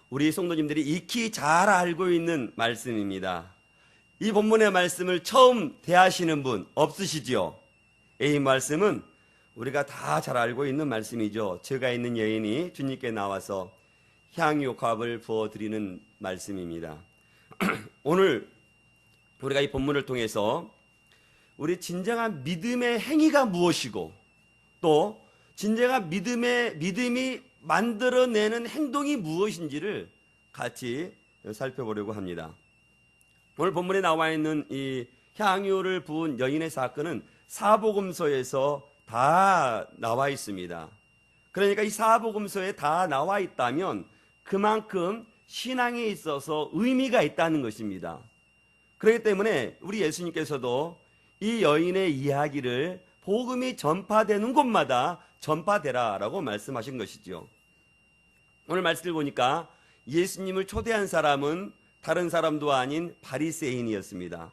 우리 성도님들이 익히 잘 알고 있는 말씀입니다. 이 본문의 말씀을 처음 대하시는 분 없으시지요? 이 말씀은 우리가 다 잘 알고 있는 말씀이죠. 죄가 있는 여인이 주님께 나와서 향유값을 부어드리는 말씀입니다. 오늘 우리가 이 본문을 통해서 우리 진정한 믿음의 행위가 무엇이고 또 진정한 믿음이 만들어내는 행동이 무엇인지를 같이 살펴보려고 합니다. 오늘 본문에 나와 있는 이 향유를 부은 여인의 사건은 사복음서에서 다 나와 있습니다. 그러니까 이 사복음서에 다 나와 있다면 그만큼 신앙에 있어서 의미가 있다는 것입니다. 그렇기 때문에 우리 예수님께서도 이 여인의 이야기를 복음이 전파되는 곳마다 전파되라라고 말씀하신 것이죠. 오늘 말씀을 보니까 예수님을 초대한 사람은 다른 사람도 아닌 바리새인이었습니다.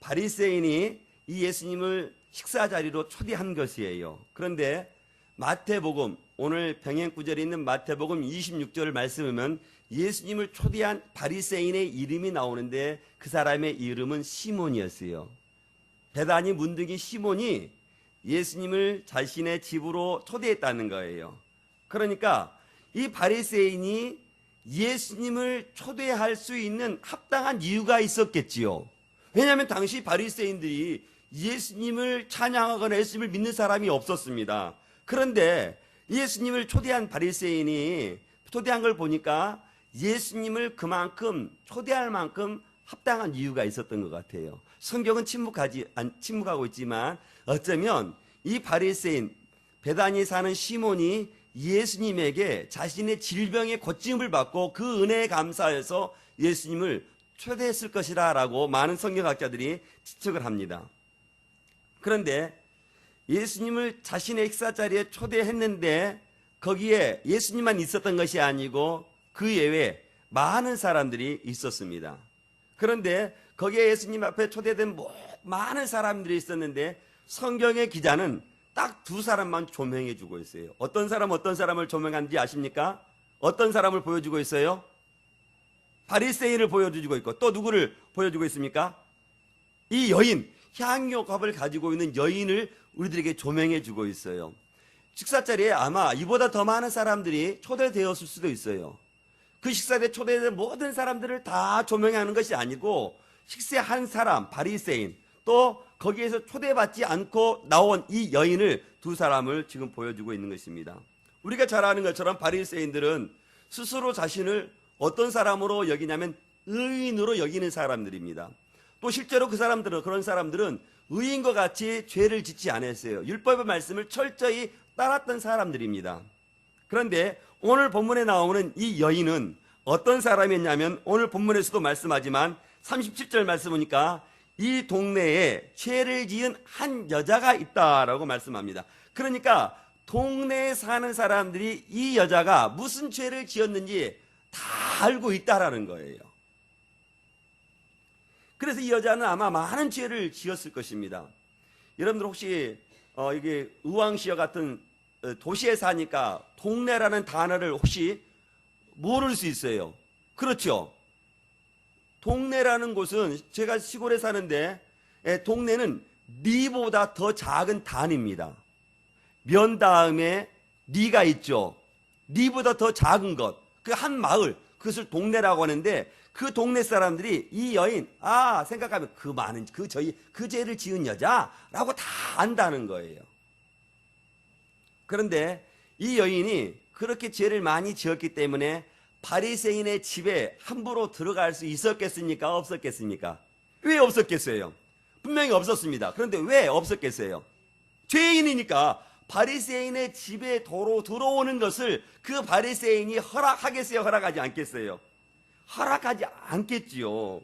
바리새인이 이 예수님을 식사 자리로 초대한 것이에요. 그런데 마태복음, 오늘 병행구절에 있는 마태복음 26절 말씀을 예수님을 초대한 바리새인의 이름이 나오는데 그 사람의 이름은 시몬이었어요. 베다니 문둥이 시몬이 예수님을 자신의 집으로 초대했다는 거예요. 그러니까 이 바리새인이 예수님을 초대할 수 있는 합당한 이유가 있었겠지요. 왜냐하면 당시 바리새인들이 예수님을 찬양하거나 예수님을 믿는 사람이 없었습니다. 그런데 예수님을 초대한 바리새인이 초대한 걸 보니까 예수님을 그만큼 초대할 만큼 합당한 이유가 있었던 것 같아요. 성경은 침묵하고 있지만 어쩌면 이 바리새인 베다니 사는 시몬이 예수님에게 자신의 질병의 고침을 받고 그 은혜에 감사해서 예수님을 초대했을 것이라 라고 많은 성경학자들이 추측을 합니다. 그런데 예수님을 자신의 식사 자리에 초대했는데 거기에 예수님만 있었던 것이 아니고 그 예외에 많은 사람들이 있었습니다. 그런데 거기에 예수님 앞에 초대된 많은 사람들이 있었는데 성경의 기자는 딱 두 사람만 조명해 주고 있어요. 어떤 사람을 조명하는지 아십니까? 어떤 사람을 보여주고 있어요? 바리새인을 보여주고 있고 또 누구를 보여주고 있습니까? 이 여인, 향유값을 가지고 있는 여인을 우리들에게 조명해 주고 있어요. 식사 자리에 아마 이보다 더 많은 사람들이 초대되었을 수도 있어요. 그 식사에 초대된 모든 사람들을 다 조명하는 것이 아니고 식사한 사람, 바리새인, 또 거기에서 초대받지 않고 나온 이 여인을 두 사람을 지금 보여주고 있는 것입니다. 우리가 잘 아는 것처럼 바리새인들은 스스로 자신을 어떤 사람으로 여기냐면 의인으로 여기는 사람들입니다. 또 실제로 그런 사람들은 의인과 같이 죄를 짓지 않았어요. 율법의 말씀을 철저히 따랐던 사람들입니다. 그런데 오늘 본문에 나오는 이 여인은 어떤 사람이었냐면 오늘 본문에서도 말씀하지만 37절 말씀 보니까 이 동네에 죄를 지은 한 여자가 있다라고 말씀합니다. 그러니까 동네에 사는 사람들이 이 여자가 무슨 죄를 지었는지 다 알고 있다라는 거예요. 그래서 이 여자는 아마 많은 죄를 지었을 것입니다. 여러분들 혹시 이게 의왕시와 같은 도시에 사니까 동네라는 단어를 혹시 모를 수 있어요. 그렇죠? 동네라는 곳은 제가 시골에 사는데 동네는 리보다 더 작은 단입니다. 면 다음에 리가 있죠. 리보다 더 작은 것, 그 한 마을, 그것을 동네라고 하는데 그 동네 사람들이 이 여인 생각하면 그 죄를 지은 여자라고 다 안다는 거예요. 그런데 이 여인이 그렇게 죄를 많이 지었기 때문에 바리새인의 집에 함부로 들어갈 수 있었겠습니까? 없었겠습니까? 왜 없었겠어요? 분명히 없었습니다. 그런데 왜 없었겠어요? 죄인이니까 바리새인의 집에 도로 들어오는 것을 그 바리새인이 허락하겠어요? 허락하지 않겠어요? 허락하지 않겠지요.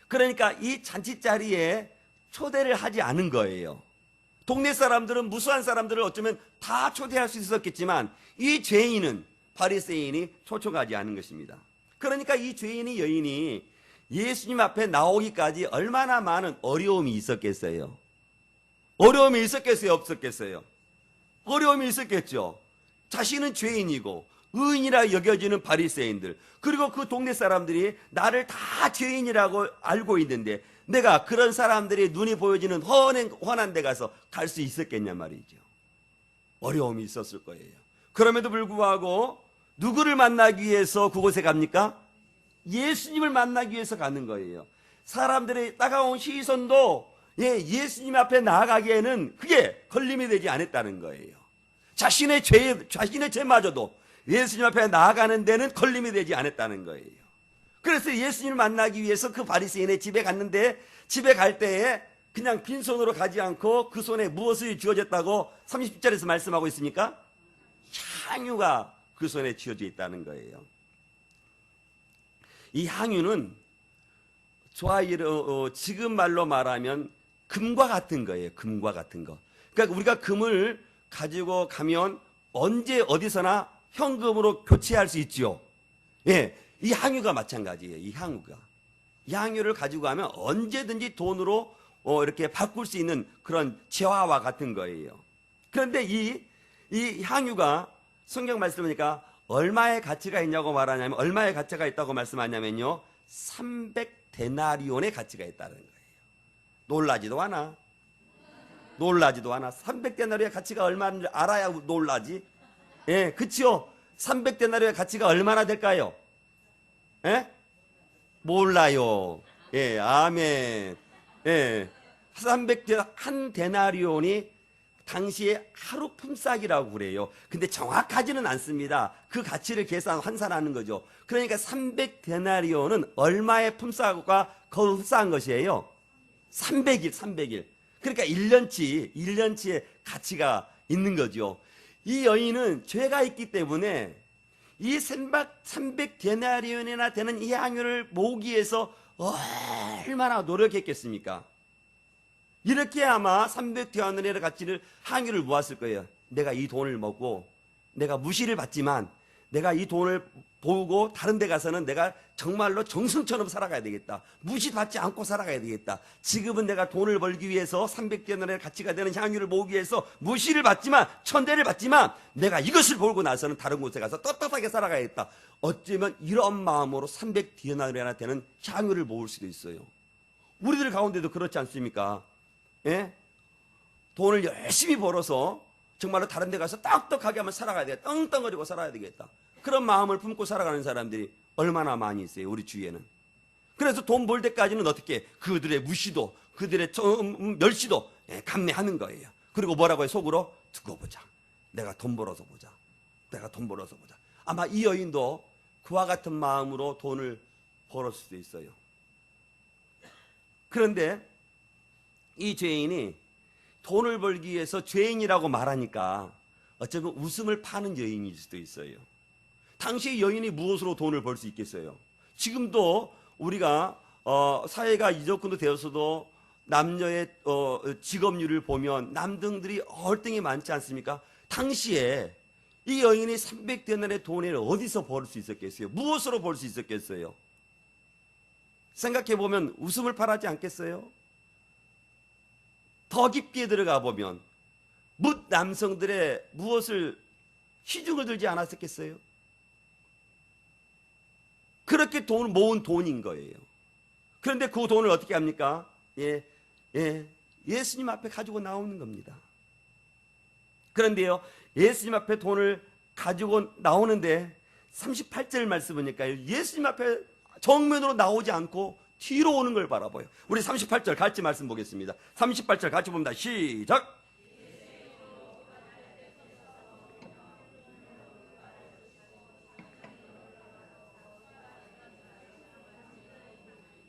그러니까 이 잔치 자리에 초대를 하지 않은 거예요. 동네 사람들은 무수한 사람들을 어쩌면 다 초대할 수 있었겠지만 이 죄인은 바리새인이 초청하지 않은 것입니다. 그러니까 이 죄인의 여인이 예수님 앞에 나오기까지 얼마나 많은 어려움이 있었겠어요? 어려움이 있었겠어요? 없었겠어요? 어려움이 있었겠죠. 자신은 죄인이고 의인이라 여겨지는 바리새인들, 그리고 그 동네 사람들이 나를 다 죄인이라고 알고 있는데 내가 그런 사람들이 눈이 보여지는 훤한 데 가서 갈 수 있었겠냐 말이죠. 어려움이 있었을 거예요. 그럼에도 불구하고 누구를 만나기 위해서 그곳에 갑니까? 예수님을 만나기 위해서 가는 거예요. 사람들의 따가운 시선도 예수님 앞에 나아가기에는 그게 걸림이 되지 않았다는 거예요. 자신의 죄마저도 예수님 앞에 나아가는 데는 걸림이 되지 않았다는 거예요. 그래서 예수님을 만나기 위해서 그 바리새인의 집에 갔는데, 집에 갈 때에 그냥 빈손으로 가지 않고 그 손에 무엇이 쥐어졌다고 30절에서 말씀하고 있습니까? 향유가 그 손에 쥐어져 있다는 거예요. 이 향유는 지금 말로 말하면 금과 같은 거예요. 금과 같은 거. 그러니까 우리가 금을 가지고 가면 언제 어디서나 현금으로 교체할 수 있지요. 예, 이 향유가 마찬가지예요. 이 향유를 가지고 가면 언제든지 돈으로 이렇게 바꿀 수 있는 그런 재화와 같은 거예요. 그런데 이 향유가 성경 말씀 보니까 얼마의 가치가 있냐고 말하냐면, 얼마의 가치가 있다고 말씀하냐면요, 300데나리온의 가치가 있다는 거예요. 놀라지도 않아. 300데나리온의 가치가 얼마인지 알아야 놀라지. 예, 그치요? 300데나리온의 가치가 얼마나 될까요? 예? 몰라요. 예, 아멘. 예, 한 데나리온이 당시에 하루 품삯이라고 그래요. 근데 정확하지는 않습니다. 그 가치를 환산하는 거죠. 그러니까 300데나리온은 얼마의 품삯과 거의 흡사한 것이에요? 300일. 그러니까 1년치의 가치가 있는 거죠. 이 여인은 죄가 있기 때문에 이 300데나리온이나 되는 이 향유를 모으기 위해서 얼마나 노력했겠습니까? 이렇게 아마 300데나리온의 가치를 향유를 모았을 거예요. 내가 이 돈을 먹고 내가 무시를 받지만 내가 이 돈을 보고 다른 데 가서는 내가 정말로 정승처럼 살아가야 되겠다. 무시받지 않고 살아가야 되겠다. 지금은 내가 돈을 벌기 위해서 300데나리온의 가치가 되는 향유를 모으기 위해서 무시를 받지만, 천대를 받지만 내가 이것을 벌고 나서는 다른 곳에 가서 떳떳하게 살아가야겠다. 어쩌면 이런 마음으로 300데나리온이나 되는 향유를 모을 수도 있어요. 우리들 가운데도 그렇지 않습니까? 예? 돈을 열심히 벌어서 정말로 다른 데 가서 떡떡하게 한번 살아가야 되겠다. 떵떵거리고 살아야 되겠다. 그런 마음을 품고 살아가는 사람들이 얼마나 많이 있어요, 우리 주위에는. 그래서 돈 벌 때까지는 어떻게 그들의 무시도, 그들의 멸시도 감내하는 거예요. 그리고 뭐라고 해요? 속으로 두고 보자. 내가 돈 벌어서 보자. 아마 이 여인도 그와 같은 마음으로 돈을 벌었을 수도 있어요. 그런데 이 죄인이 돈을 벌기 위해서 죄인이라고 말하니까 어쩌면 웃음을 파는 여인일 수도 있어요. 당시 여인이 무엇으로 돈을 벌 수 있겠어요? 지금도 우리가 사회가 이적군도 되어서도 남녀의 직업률을 보면 남등들이 얼등이 많지 않습니까? 당시에 이 여인이 300데나리온의 돈을 어디서 벌 수 있었겠어요? 무엇으로 벌 수 있었겠어요? 생각해보면 웃음을 팔하지 않겠어요? 더 깊게 들어가 보면 뭇 남성들의 무엇을 시중을 들지 않았었겠어요? 그렇게 돈을 모은 돈인 거예요. 그런데 그 돈을 어떻게 합니까? 예수님 앞에 가지고 나오는 겁니다. 그런데요, 예수님 앞에 돈을 가지고 나오는데 38절 말씀 보니까 예수님 앞에 정면으로 나오지 않고 뒤로 오는 걸 바라봐요. 우리 38절 같이 말씀 보겠습니다. 38절 같이 봅니다. 시작.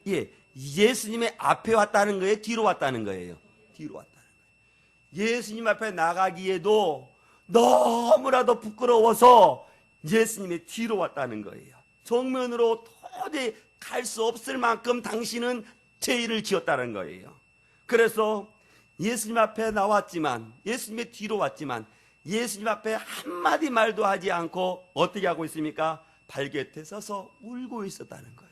예, 예수님의 앞에 왔다는 거예요? 뒤로 왔다는 거예요? 뒤로 왔다는 거예요. 예수님 앞에 나가기에도 너무나도 부끄러워서 예수님의 뒤로 왔다는 거예요. 정면으로 도저히 갈 수 없을 만큼 당신은 죄를 지었다는 거예요. 그래서 예수님 앞에 나왔지만, 예수님의 뒤로 왔지만 예수님 앞에 한마디 말도 하지 않고 어떻게 하고 있습니까? 발곁에 서서 울고 있었다는 거예요.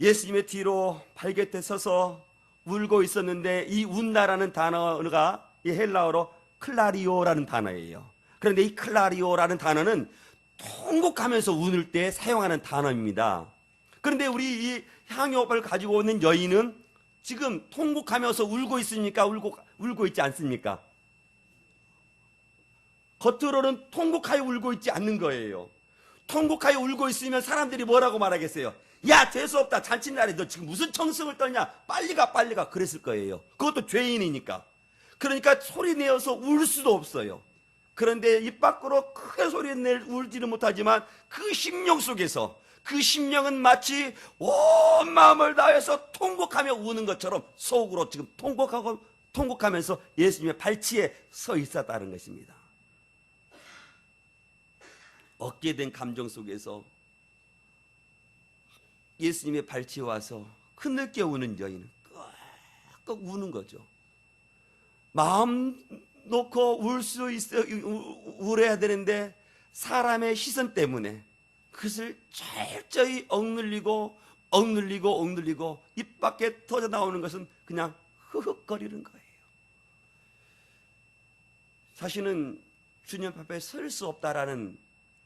예수님의 뒤로 발곁에 서서 울고 있었는데 이 운다라는 단어가 이 헬라어로 클라리오라는 단어예요. 그런데 이 클라리오라는 단어는 통곡하면서 우는 때 사용하는 단어입니다. 그런데 우리 이 향유업을 가지고 있는 여인은 지금 통곡하면서 울고 있습니까? 울고 있지 않습니까? 겉으로는 통곡하여 울고 있지 않는 거예요. 통곡하여 울고 있으면 사람들이 뭐라고 말하겠어요? 야, 재수없다. 잔칫날에 너 지금 무슨 청승을 떠냐? 빨리 가, 빨리 가. 그랬을 거예요. 그것도 죄인이니까. 그러니까 소리 내어서 울 수도 없어요. 그런데 입 밖으로 크게 소리 울지는 못하지만 그 심령 속에서, 그 심령은 마치 온 마음을 다해서 통곡하며 우는 것처럼 속으로 지금 통곡하면서 예수님의 발치에 서 있었다는 것입니다. 얻게된 감정 속에서 예수님의 발치에 와서 흐느껴 우는 여인은 꾹꾹 우는 거죠. 마음 놓고 울어야 되는데 사람의 시선 때문에 그것을 철저히 억눌리고 입 밖에 터져 나오는 것은 그냥 흐흑거리는 거예요. 자신은 주님 앞에 설 수 없다라는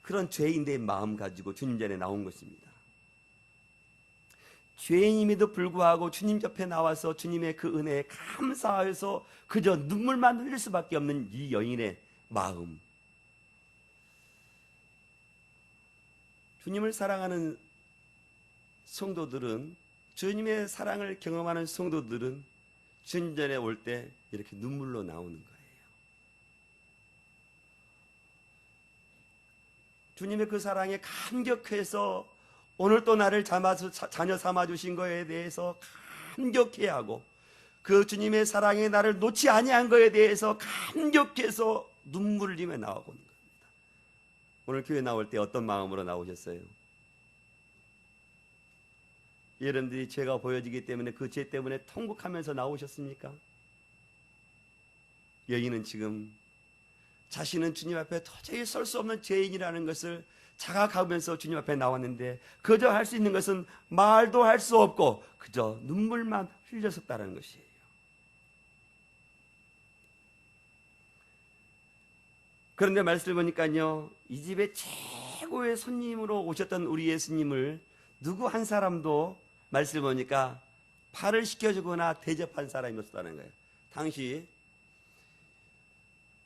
그런 죄인의 마음 가지고 주님 전에 나온 것입니다. 죄인임에도 불구하고 주님 옆에 나와서 주님의 그 은혜에 감사해서 그저 눈물만 흘릴 수밖에 없는 이 여인의 마음. 주님을 사랑하는 성도들은, 주님의 사랑을 경험하는 성도들은 주님 전에 올 때 이렇게 눈물로 나오는 거예요. 주님의 그 사랑에 감격해서 오늘 또 나를 자녀 삼아주신 거에 대해서 감격해야 하고, 그 주님의 사랑에 나를 놓지 아니한 거에 대해서 감격해서 눈물을 흘리며 나오고 있는 겁니다. 오늘 교회 나올 때 어떤 마음으로 나오셨어요? 여러분들이 죄가 보여지기 때문에 그 죄 때문에 통곡하면서 나오셨습니까? 여인은 지금 자신은 주님 앞에 도저히 설 수 없는 죄인이라는 것을 자각하면서 주님 앞에 나왔는데 그저 할 수 있는 것은 말도 할 수 없고 그저 눈물만 흘렸었다는 것이에요. 그런데 말씀을 보니까요, 이 집에 최고의 손님으로 오셨던 우리 예수님을 누구 한 사람도 말씀을 보니까 팔을 씻겨주거나 대접한 사람이 없었다는 거예요. 당시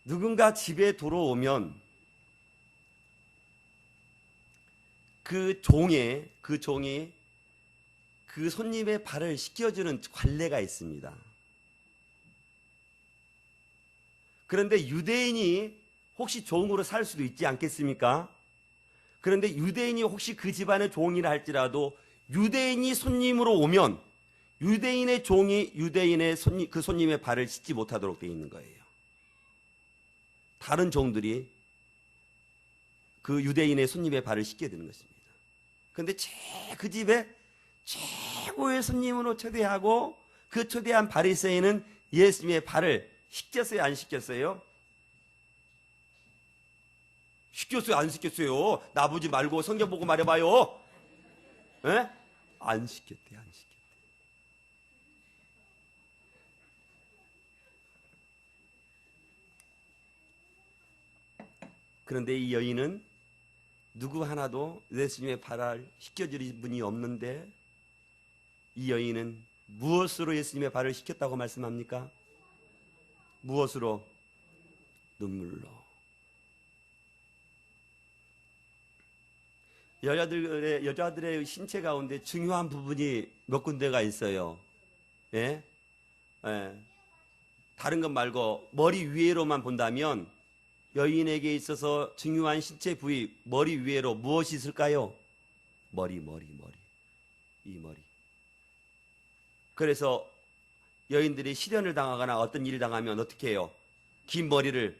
누군가 집에 들어오면 그 종이 그 손님의 발을 씻겨주는 관례가 있습니다. 그런데 유대인이 혹시 종으로 살 수도 있지 않겠습니까? 그런데 유대인이 혹시 그 집안의 종이라 할지라도 유대인이 손님으로 오면 유대인의 종이 그 손님의 발을 씻지 못하도록 되어 있는 거예요. 다른 종들이 그 유대인의 손님의 발을 씻게 되는 것입니다. 그런데 그 집에 최고의 손님으로 초대하고 그 초대한 바리새인은 예수님의 발을 씻겼어요, 안 씻겼어요? 씻겼어요, 안 씻겼어요? 나보지 말고 성경 보고 말해봐요. 에? 안 씻겼대, 안 씻겼대. 그런데 이 여인은 누구 하나도 예수님의 발을 씻겨줄 분이 없는데 이 여인은 무엇으로 예수님의 발을 씻겼다고 말씀합니까? 무엇으로? 눈물로. 여자들의 신체 가운데 중요한 부분이 몇 군데가 있어요. 예? 예. 다른 것 말고 머리 위로만 본다면 여인에게 있어서 중요한 신체 부위 머리 위로 무엇이 있을까요? 머리. 이 머리. 그래서 여인들이 시련을 당하거나 어떤 일을 당하면 어떻게 해요? 긴 머리를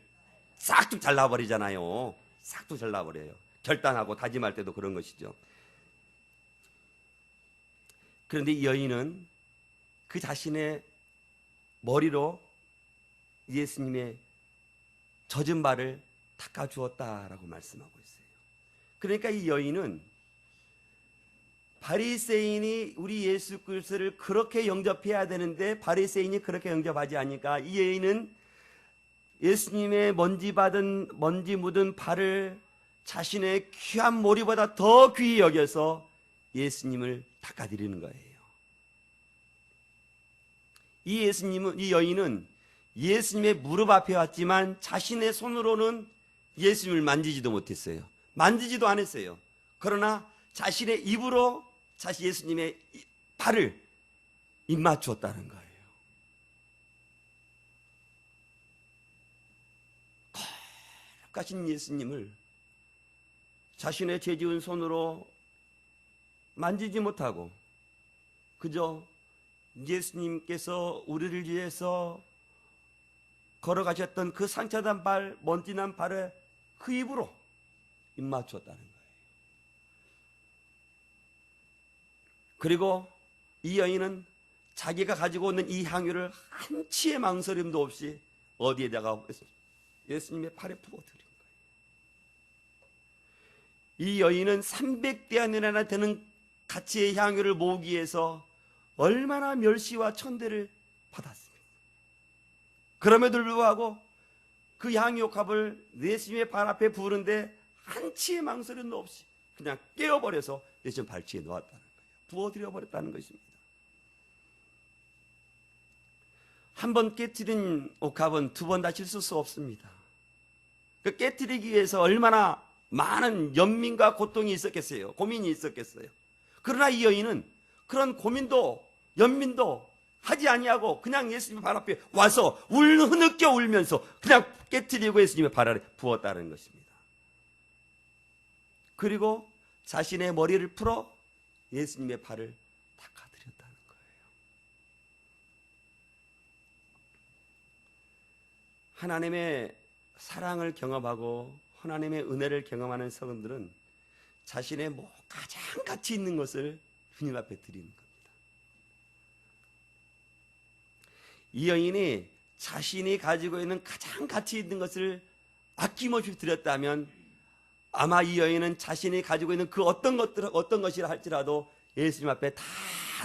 싹둑 잘라버리잖아요. 싹둑 잘라버려요. 결단하고 다짐할 때도 그런 것이죠. 그런데 이 여인은 그 자신의 머리로 예수님의 젖은 발을 닦아주었다라고 말씀하고 있어요. 그러니까 이 여인은 바리새인이 우리 예수 그리스도를 그렇게 영접해야 되는데 바리새인이 그렇게 영접하지 않으니까 이 여인은 예수님의 먼지 묻은 발을 자신의 귀한 머리보다 더 귀히 여겨서 예수님을 닦아드리는 거예요. 이 여인은 예수님의 무릎 앞에 왔지만 자신의 손으로는 예수님을 만지지도 못했어요. 만지지도 않았어요. 그러나 자신의 입으로 예수님의 발을 입맞추었다는 거예요. 거룩하신 예수님을 자신의 죄지은 손으로 만지지 못하고 그저 예수님께서 우리를 위해서 걸어가셨던 그 상처난 발, 먼지난 발에 그 입으로 입맞추었다는 거예요. 그리고 이 여인은 자기가 가지고 있는 이 향유를 한치의 망설임도 없이 어디에다가 예수님의 팔에 부어드린 거예요. 이 여인은 300대안이나 되는 가치의 향유를 모으기 위해서 얼마나 멸시와 천대를 받았습니까? 그럼에도 불구하고 그 향유값을 예수님의 발 앞에 부르는데 한치의 망설임도 없이 그냥 깨어버려서 예수님 발치에 놓았다는 거예요. 부어드려 버렸다는 것입니다. 한 번 깨트린 옥합은 두 번 다시 쓸 수 없습니다. 그 깨트리기 위해서 얼마나 많은 연민과 고통이 있었겠어요. 고민이 있었겠어요. 그러나 이 여인은 그런 고민도 연민도 하지 아니하고 그냥 예수님의 발 앞에 와서 흐느껴 울면서 그냥 깨트리고 예수님의 발 아래 부었다는 것입니다. 그리고 자신의 머리를 풀어 예수님의 발을 닦아드렸다는 거예요. 하나님의 사랑을 경험하고 하나님의 은혜를 경험하는 성도들은 자신의 가장 가치 있는 것을 주님 앞에 드리는 겁니다. 이 여인이 자신이 가지고 있는 가장 가치 있는 것을 아낌없이 드렸다면 아마 이 여인은 자신이 가지고 있는 그 어떤 것이라 할지라도 예수님 앞에 다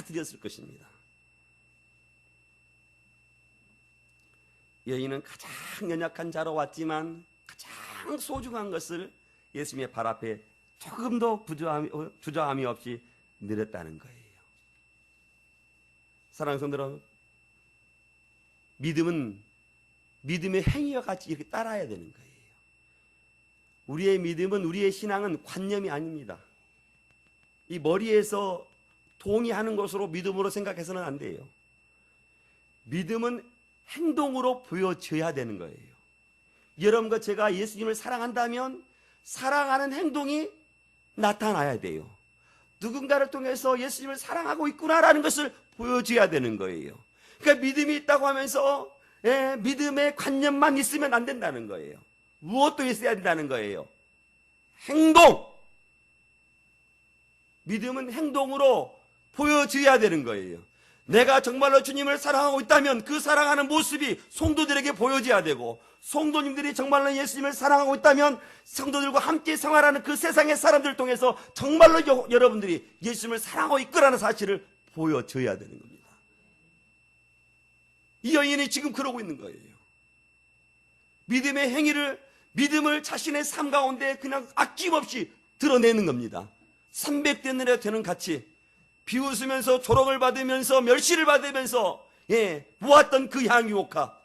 드렸을 것입니다. 여인은 가장 연약한 자로 왔지만 가장 소중한 것을 예수님의 발 앞에 조금도 주저함이 없이 드렸다는 거예요. 사랑하는 성도 여러분, 믿음은 믿음의 행위와 같이 이렇게 따라야 되는 거예요. 우리의 믿음은, 우리의 신앙은 관념이 아닙니다. 이 머리에서 동의하는 것으로 믿음으로 생각해서는 안 돼요. 믿음은 행동으로 보여져야 되는 거예요. 여러분과 제가 예수님을 사랑한다면 사랑하는 행동이 나타나야 돼요. 누군가를 통해서 예수님을 사랑하고 있구나라는 것을 보여줘야 되는 거예요. 그러니까 믿음이 있다고 하면서 믿음의 관념만 있으면 안 된다는 거예요. 무엇도 있어야 된다는 거예요. 행동! 믿음은 행동으로 보여줘야 되는 거예요. 내가 정말로 주님을 사랑하고 있다면 그 사랑하는 모습이 성도들에게 보여져야 되고, 성도님들이 정말로 예수님을 사랑하고 있다면 성도들과 함께 생활하는 그 세상의 사람들을 통해서 정말로 여러분들이 예수님을 사랑하고 있구나라는 사실을 보여줘야 되는 겁니다. 이 여인이 지금 그러고 있는 거예요. 믿음의 행위를, 믿음을 자신의 삶 가운데 그냥 아낌없이 드러내는 겁니다. 300대늘에 되는 가치, 비웃으면서 조롱을 받으면서 멸시를 받으면서 모았던 그 향유옥합,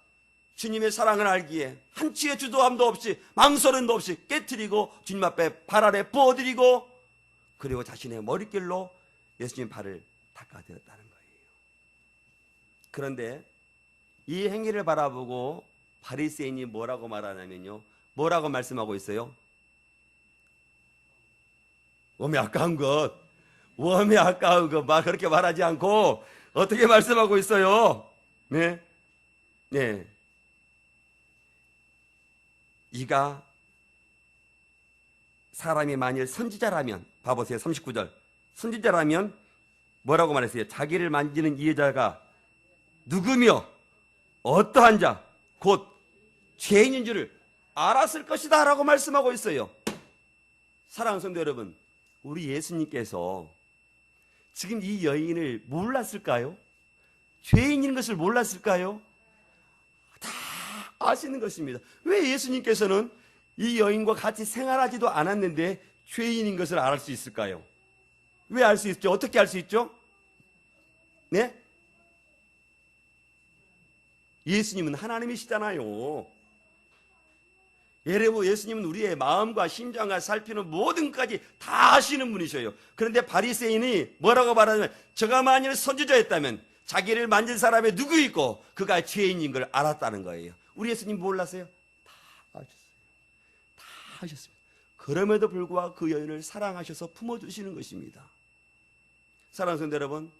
주님의 사랑을 알기에 한치의 주저함도 없이 망설임도 없이 깨트리고 주님 앞에 발 아래 부어드리고, 그리고 자신의 머릿결로 예수님 발을 닦아드렸다는 거예요. 그런데 이 행위를 바라보고 바리새인이 뭐라고 말하냐면요, 뭐라고 말씀하고 있어요? 웜이 아까운 것, 웜이 아까운 것, 그렇게 말하지 않고 어떻게 말씀하고 있어요? 네. 이가 사람이 만일 선지자라면, 봐보세요. 39절. 선지자라면 뭐라고 말했어요? 자기를 만지는 이 여자가 누구며 어떠한 자, 곧 죄인인 줄을 알았을 것이다 라고 말씀하고 있어요. 사랑하는 성도 여러분, 우리 예수님께서 지금 이 여인을 몰랐을까요? 죄인인 것을 몰랐을까요? 다 아시는 것입니다. 왜 예수님께서는 이 여인과 같이 생활하지도 않았는데 죄인인 것을 알 수 있을까요? 왜 알 수 있죠? 어떻게 알 수 있죠? 네? 예수님은 하나님이시잖아요. 예수님은 우리의 마음과 심장과 살피는 모든 것까지 다 아시는 분이셔요. 그런데 바리새인이 뭐라고 말하냐면, 저가 만일 선지자였다면 자기를 만진 사람이 누구 있고 그가 죄인인 걸 알았다는 거예요. 우리 예수님 몰랐어요? 다 아셨어요. 다 아셨습니다. 그럼에도 불구하고 그 여인을 사랑하셔서 품어주시는 것입니다. 사랑하는 성도 여러분,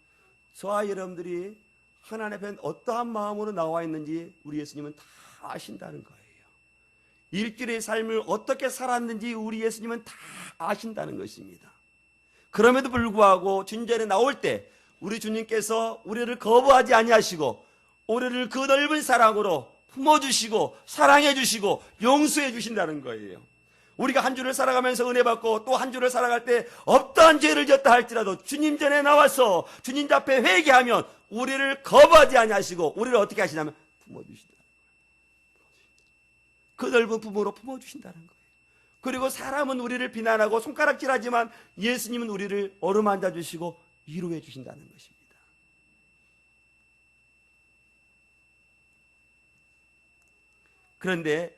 저와 여러분들이 하나님 앞에 어떠한 마음으로 나와 있는지 우리 예수님은 다 아신다는 거예요. 일주일의 삶을 어떻게 살았는지 우리 예수님은 다 아신다는 것입니다. 그럼에도 불구하고 주님전에 나올 때 우리 주님께서 우리를 거부하지 아니하시고 우리를 그 넓은 사랑으로 품어주시고 사랑해주시고 용서해주신다는 거예요. 우리가 한 주를 살아가면서 은혜 받고 또 한 주를 살아갈 때 어떠한 죄를 지었다 할지라도 주님 전에 나와서 주님 앞에 회개하면 우리를 거부하지 아니하시고 우리를 어떻게 하시냐면 품어주신다. 그 넓은 품으로 품어주신다는 거예요. 그리고 사람은 우리를 비난하고 손가락질하지만 예수님은 우리를 어루만져 주시고 위로해 주신다는 것입니다. 그런데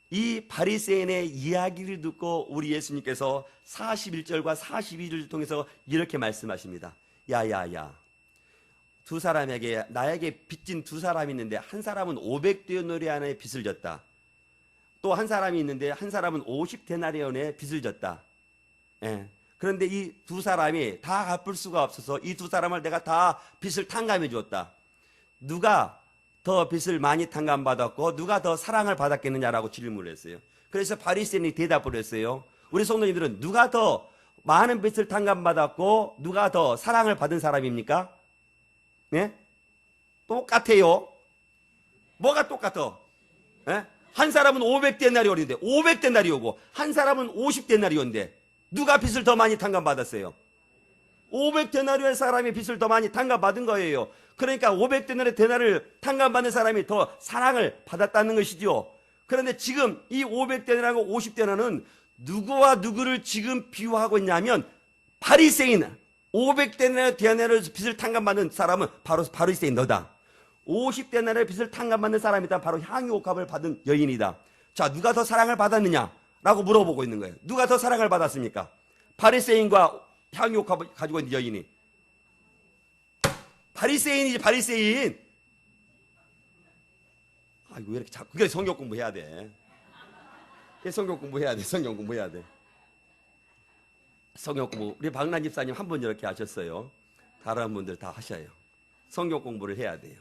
이 바리새인의 이야기를 듣고 우리 예수님께서 41절과 42절을 통해서 이렇게 말씀하십니다. 야야야, 두 사람에게 나에게 빚진 두 사람이 있는데 한 사람은 500데나리온의 빚을 졌다. 또 한 사람이 있는데 한 사람은 50데나리온의 빚을 졌다. 예. 그런데 이 두 사람이 다 갚을 수가 없어서 이 두 사람을 내가 다 빚을 탕감해 주었다. 누가 더 빚을 많이 탕감받았고 누가 더 사랑을 받았겠느냐라고 질문을 했어요. 그래서 바리새인이 대답을 했어요. 우리 성도님들은 누가 더 많은 빚을 탕감받았고 누가 더 사랑을 받은 사람입니까? 네? 똑같아요. 뭐가 똑같아? 네? 한 사람은 500데나리온인데 500데나리온이고 한 사람은 50데나리온인데 누가 빚을 더 많이 탕감받았어요? 500데나리온의 사람이 빚을 더 많이 탕감받은 거예요. 그러니까 500데나리온을 탕감받는 사람이 더 사랑을 받았다는 것이죠. 그런데 지금 이 500데나리온과 50데나리온은 누구와 누구를 지금 비유하고 있냐면 바리새인, 500데나리온 빚을 탕감받는 사람은 바로 바리새인 너다. 50데나리온의 빚을 탕감받는 사람이다. 바로 향유옥합을 받은 여인이다. 자, 누가 더 사랑을 받았느냐라고 물어보고 있는 거예요. 누가 더 사랑을 받았습니까? 바리새인과 향유옥합을 가지고 있는 여인이. 바리새인이지, 바리새인. 아이고, 왜 이렇게 자꾸, 그게 성경 공부해야 돼. 성경 공부해야 돼. 성경 공부해야 돼. 성경 공부. 우리 박란 집사님 한 번 이렇게 하셨어요. 다른 분들 다 하셔요. 성경 공부를 해야 돼요.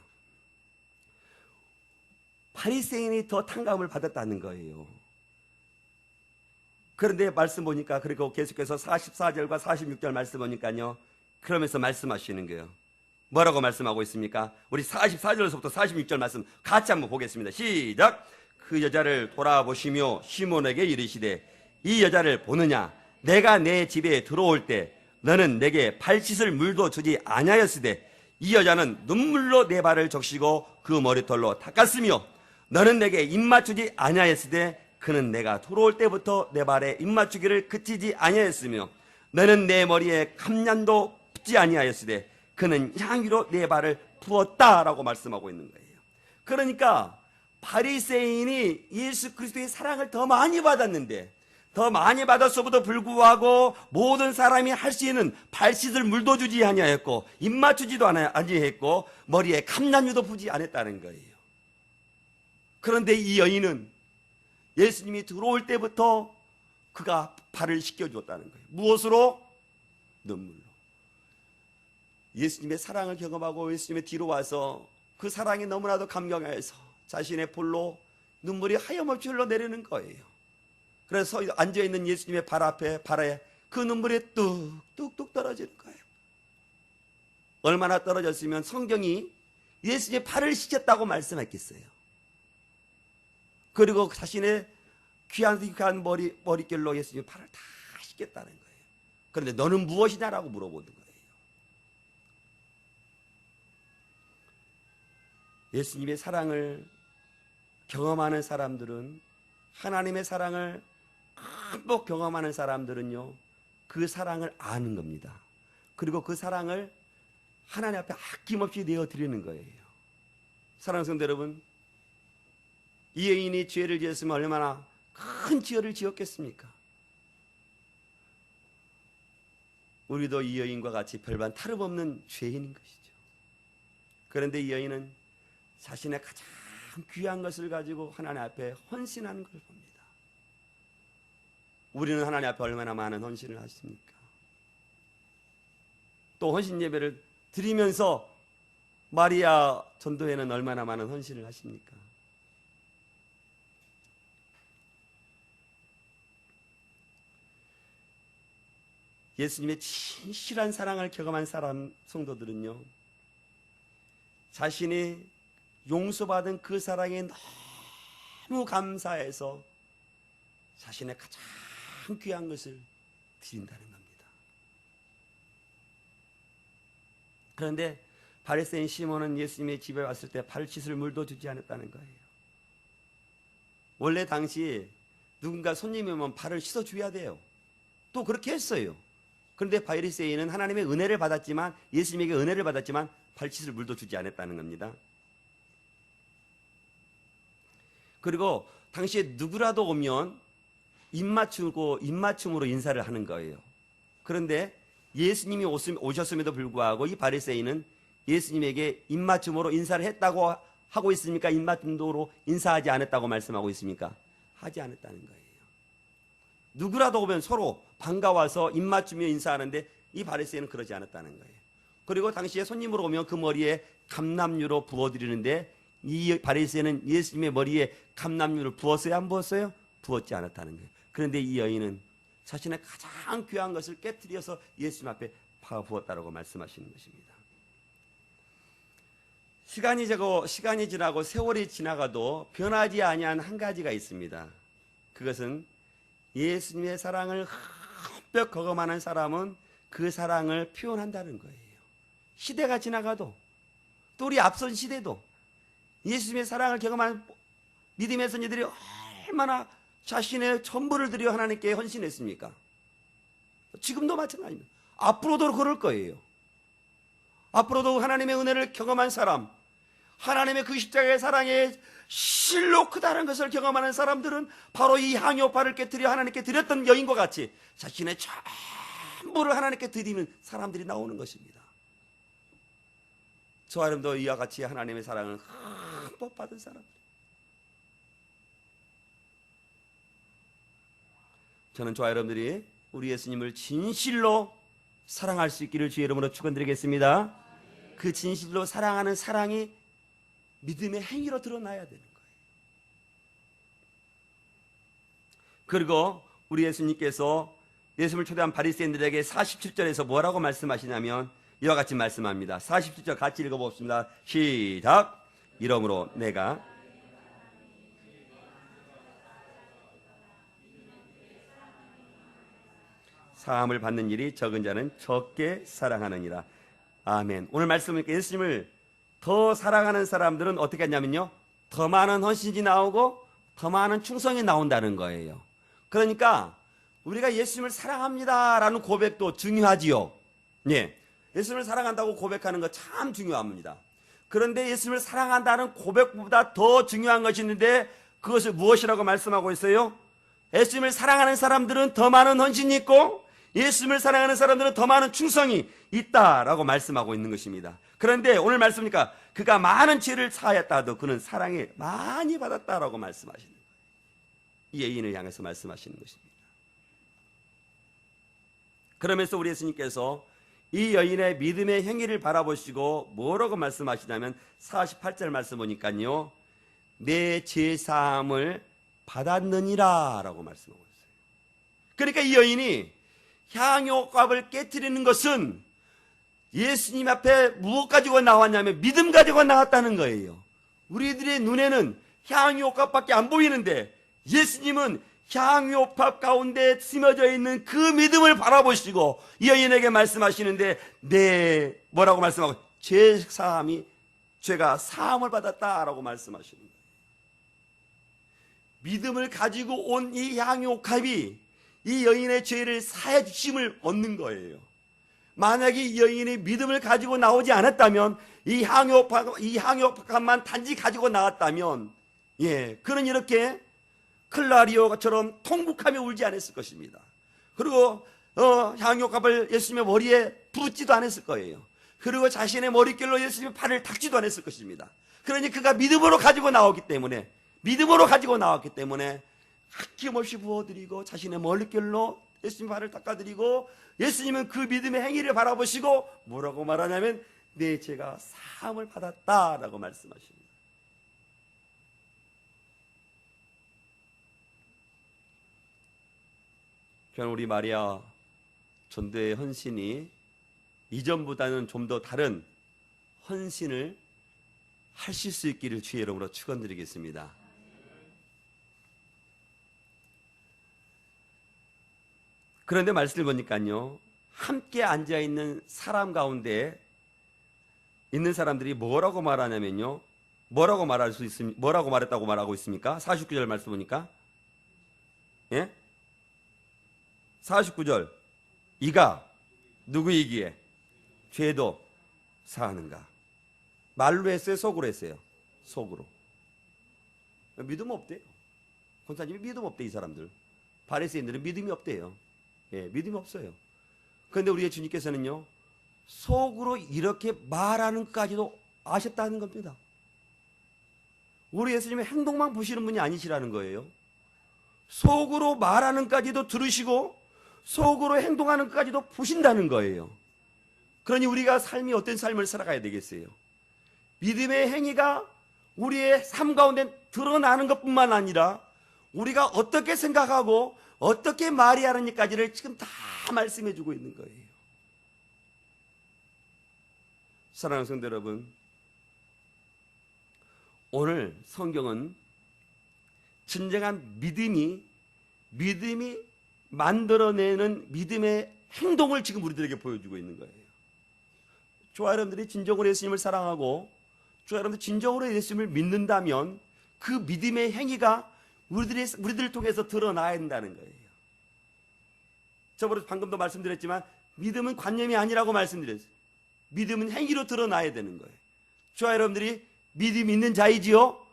바리새인이 더 탕감을 받았다는 거예요. 그런데 말씀 보니까 그리고 계속해서 44절과 46절 말씀 보니까요. 그러면서 말씀하시는 거예요. 뭐라고 말씀하고 있습니까? 우리 44절에서부터 46절 말씀 같이 한번 보겠습니다. 시작! 그 여자를 돌아보시며 시몬에게 이르시되 이 여자를 보느냐? 내가 내 집에 들어올 때 너는 내게 발 씻을 물도 주지 아니하였으되 이 여자는 눈물로 내 발을 적시고 그 머리털로 닦았으며 너는 내게 입 맞추지 아니하였으되 그는 내가 들어올 때부터 내 발에 입 맞추기를 그치지 아니하였으며 너는 내 머리에 감난도 붓지 아니하였으되 그는 향유로 내 발을 부었다라고 말씀하고 있는 거예요. 그러니까 바리새인이 예수 그리스도의 사랑을 더 많이 받았는데 더 많이 받았음에도 불구하고 모든 사람이 할 수 있는 발 씻을 물도 주지 아니하였고 입 맞추지도 아니했고 머리에 감난유도 부지 않았다는 거예요. 그런데 이 여인은 예수님이 들어올 때부터 그가 발을 씻겨주었다는 거예요. 무엇으로? 눈물로. 예수님의 사랑을 경험하고 예수님의 뒤로 와서 그 사랑이 너무나도 감격해서 자신의 볼로 눈물이 하염없이 흘러내리는 거예요. 그래서 앉아있는 예수님의 발 앞에 발에 그 눈물이 뚝뚝뚝 떨어지는 거예요. 얼마나 떨어졌으면 성경이 예수님의 발을 씻겼다고 말씀했겠어요. 그리고 자신의 귀한 머릿결로 예수님의 발을 다 씻겼다는 거예요. 그런데 너는 무엇이냐라고 물어보는 거예요. 예수님의 사랑을 경험하는 사람들은, 하나님의 사랑을 꼭 경험하는 사람들은요, 그 사랑을 아는 겁니다. 그리고 그 사랑을 하나님 앞에 아낌없이 내어드리는 거예요. 사랑하는 성도 여러분, 이 여인이 죄를 지었으면 얼마나 큰 죄를 지었겠습니까? 우리도 이 여인과 같이 별반 다름없는 죄인인 것이죠. 그런데 이 여인은 자신의 가장 귀한 것을 가지고 하나님 앞에 헌신하는 걸 봅니다. 우리는 하나님 앞에 얼마나 많은 헌신을 하십니까? 또 헌신 예배를 드리면서 마리아 전도회는 얼마나 많은 헌신을 하십니까? 예수님의 진실한 사랑을 경험한 사람 성도들은요, 자신이 용서받은 그 사랑에 너무 감사해서 자신의 가장 귀한 것을 드린다는 겁니다. 그런데 바리새인 시몬은 예수님의 집에 왔을 때 발 씻을 물도 주지 않았다는 거예요. 원래 당시 누군가 손님이 오면 발을 씻어줘야 돼요. 또 그렇게 했어요. 그런데 바리새인은 하나님의 은혜를 받았지만, 예수님에게 은혜를 받았지만 발 씻을 물도 주지 않았다는 겁니다. 그리고 당시에 누구라도 오면 입맞춤으로 인사를 하는 거예요. 그런데 예수님이 오셨음에도 불구하고 이 바리새인은 예수님에게 입맞춤으로 인사를 했다고 하고 있습니까? 입맞춤으로 인사하지 않았다고 말씀하고 있습니까? 하지 않았다는 거예요. 누구라도 오면 서로 반가워서 입맞추며 인사하는데 이 바리새인은 그러지 않았다는 거예요. 그리고 당시에 손님으로 오면 그 머리에 감람유로 부어드리는데 이 바리새인은 예수님의 머리에 감람유를 부었어요? 안 부었어요? 부었지 않았다는 거예요. 그런데 이 여인은 자신의 가장 귀한 것을 깨트려서 예수님 앞에 부었다라고 말씀하시는 것입니다. 시간이 지나고 세월이 지나가도 변하지 아니한 한 가지가 있습니다. 그것은 예수님의 사랑을 흠뻑 경험하는 사람은 그 사랑을 표현한다는 거예요. 시대가 지나가도, 또 우리 앞선 시대도 예수님의 사랑을 경험한 믿음의 선지들이 얼마나 자신의 전부를 들여 하나님께 헌신했습니까? 지금도 마찬가지입니다. 앞으로도 그럴 거예요. 앞으로도 하나님의 은혜를 경험한 사람, 하나님의 그 십자가의 사랑의 실로 크다는 것을 경험하는 사람들은 바로 이 향유오파를 깨뜨려 하나님께 드렸던 여인과 같이 자신의 전부를 하나님께 드리는 사람들이 나오는 것입니다. 저와 여러분도 이와 같이 하나님의 사랑을 흠뻑 받은 사람들. 저는 저와 여러분들이 우리 예수님을 진실로 사랑할 수 있기를 주의 이름으로 축원드리겠습니다. 그 진실로 사랑하는 사랑이 믿음의 행위로 드러나야 되는 거예요. 그리고 우리 예수님께서 예수님을 초대한 바리새인들에게 47절에서 뭐라고 말씀하시냐면 이와 같이 말씀합니다. 47절 같이 읽어봅시다. 시작. 이러므로 내가 사함을 받는 일이 적은 자는 적게 사랑하느니라. 아멘. 오늘 말씀은 예수님을 더 사랑하는 사람들은 어떻게 하냐면요, 더 많은 헌신이 나오고 더 많은 충성이 나온다는 거예요. 그러니까 우리가 예수님을 사랑합니다라는 고백도 중요하지요. 예, 예수님을 사랑한다고 고백하는 거 참 중요합니다. 그런데 예수님을 사랑한다는 고백보다 더 중요한 것이 있는데 그것을 무엇이라고 말씀하고 있어요? 예수님을 사랑하는 사람들은 더 많은 헌신이 있고 예수님을 사랑하는 사람들은 더 많은 충성이 있다라고 말씀하고 있는 것입니다. 그런데 오늘 말씀이니까 그가 많은 죄를 사하였다 하도 그는 사랑에 많이 받았다라고 말씀하시는 거예요. 이 여인을 향해서 말씀하시는 것입니다. 그러면서 우리 예수님께서 이 여인의 믿음의 행위를 바라보시고 뭐라고 말씀하시냐면 48절 말씀 보니까요, 내 죄사함을 받았느니라 라고 말씀하고 있어요. 그러니까 이 여인이 향유값을 깨트리는 것은 예수님 앞에 무엇 가지고 나왔냐면 믿음 가지고 나왔다는 거예요. 우리들의 눈에는 향유값밖에 안 보이는데 예수님은 향유값 가운데 심어져 있는 그 믿음을 바라보시고 이 여인에게 말씀하시는데 뭐라고 말씀하고 죄가 사함을 받았다라고 말씀하시는 거예요. 믿음을 가지고 온 이 향유옥합이 이 여인의 죄를 사해 주심을 얻는 거예요. 만약에 이 여인이 믿음을 가지고 나오지 않았다면, 이 향유옥합만 단지 가지고 나왔다면, 그는 이렇게 클라리오처럼 통곡하며 울지 않았을 것입니다. 그리고 향유옥합을 예수님의 머리에 부르지도 않았을 거예요. 그리고 자신의 머릿결로 예수님의 팔을 닦지도 않았을 것입니다. 그러니 그가 믿음으로 가지고 나왔기 때문에 아낌없이 부어드리고 자신의 머릿결로 예수님 발을 닦아드리고, 예수님은 그 믿음의 행위를 바라보시고 뭐라고 말하냐면 내 죄가 사함을 받았다라고 말씀하십니다. 저는 우리 마리아 전도의 헌신이 이전보다는 좀 더 다른 헌신을 하실 수 있기를 주의 이름으로 축원드리겠습니다. 그런데 말씀을 보니까요, 함께 앉아있는 사람 가운데 있는 사람들이 뭐라고 말하냐면요, 뭐라고 말했다고 말하고 있습니까? 49절 말씀 보니까, 49절, 이가 누구이기에 죄도 사하는가? 말로 했어요, 속으로 했어요? 속으로. 믿음 없대요. 권사님이 믿음 없대. 이 사람들, 바리새인들은 믿음이 없대요. 믿음이 없어요. 그런데 우리의 주님께서는요, 속으로 이렇게 말하는 것까지도 아셨다는 겁니다. 우리 예수님의 행동만 보시는 분이 아니시라는 거예요. 속으로 말하는 것까지도 들으시고 속으로 행동하는 것까지도 보신다는 거예요. 그러니 우리가 삶이 어떤 삶을 살아가야 되겠어요? 믿음의 행위가 우리의 삶 가운데 드러나는 것뿐만 아니라 우리가 어떻게 생각하고 어떻게 말해야 하는지까지를 지금 다 말씀해 주고 있는 거예요. 사랑하는 성도 여러분, 오늘 성경은 진정한 믿음이 만들어내는 믿음의 행동을 지금 우리들에게 보여주고 있는 거예요. 저와 여러분들이 진정으로 예수님을 사랑하고 저와 여러분들 진정으로 예수님을 믿는다면 그 믿음의 행위가 우리들을 통해서 드러나야 된다는 거예요. 저번에 방금도 말씀드렸지만 믿음은 관념이 아니라고 말씀드렸어요. 믿음은 행위로 드러나야 되는 거예요. 저와 여러분들이 믿음이 있는 자이지요?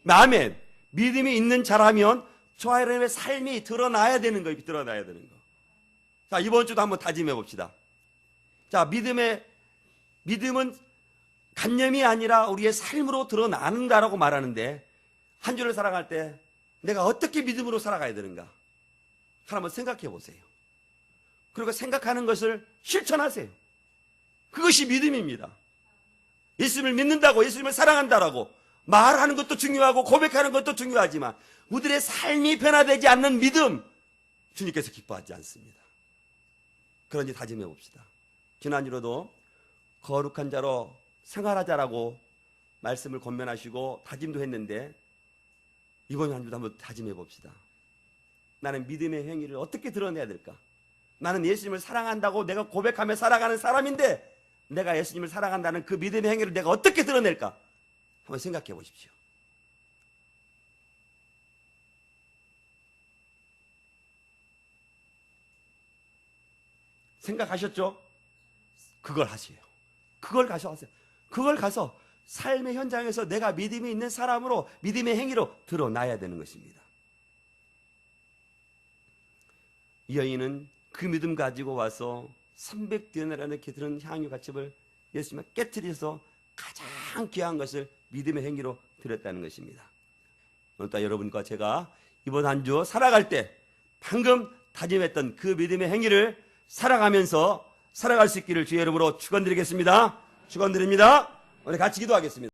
아멘. 믿음이 있는 자라면 저와 여러분의 삶이 드러나야 되는 거예요. 드러나야 되는 거. 자, 이번 주도 한번 다짐해 봅시다. 자, 믿음은 관념이 아니라 우리의 삶으로 드러나는다라고 말하는데, 한 주를 살아갈 때 내가 어떻게 믿음으로 살아가야 되는가? 한번 생각해 보세요. 그리고 생각하는 것을 실천하세요. 그것이 믿음입니다. 예수님을 믿는다고, 예수님을 사랑한다라고 말하는 것도 중요하고 고백하는 것도 중요하지만 우리들의 삶이 변화되지 않는 믿음, 주님께서 기뻐하지 않습니다. 그러니 다짐해 봅시다. 지난주로도 거룩한 자로 생활하자라고 말씀을 권면하시고 다짐도 했는데, 이번 한 주도 한번 다짐해 봅시다. 나는 믿음의 행위를 어떻게 드러내야 될까? 나는 예수님을 사랑한다고 내가 고백하며 살아가는 사람인데, 내가 예수님을 사랑한다는 그 믿음의 행위를 내가 어떻게 드러낼까? 한번 생각해 보십시오. 생각하셨죠? 그걸 하세요. 그걸 가서 삶의 현장에서 내가 믿음이 있는 사람으로, 믿음의 행위로 드러나야 되는 것입니다. 이 여인은 그 믿음 가지고 와서 300데나리온에 이렇게 드는 향유가집을 예수님을 깨트려서 가장 귀한 것을 믿음의 행위로 드렸다는 것입니다. 오늘 또 여러분과 제가 이번 한 주 살아갈 때 방금 다짐했던 그 믿음의 행위를 살아가면서 살아갈 수 있기를 주의 이름으로 축원드리겠습니다. 축원드립니다. 우리 같이 기도하겠습니다.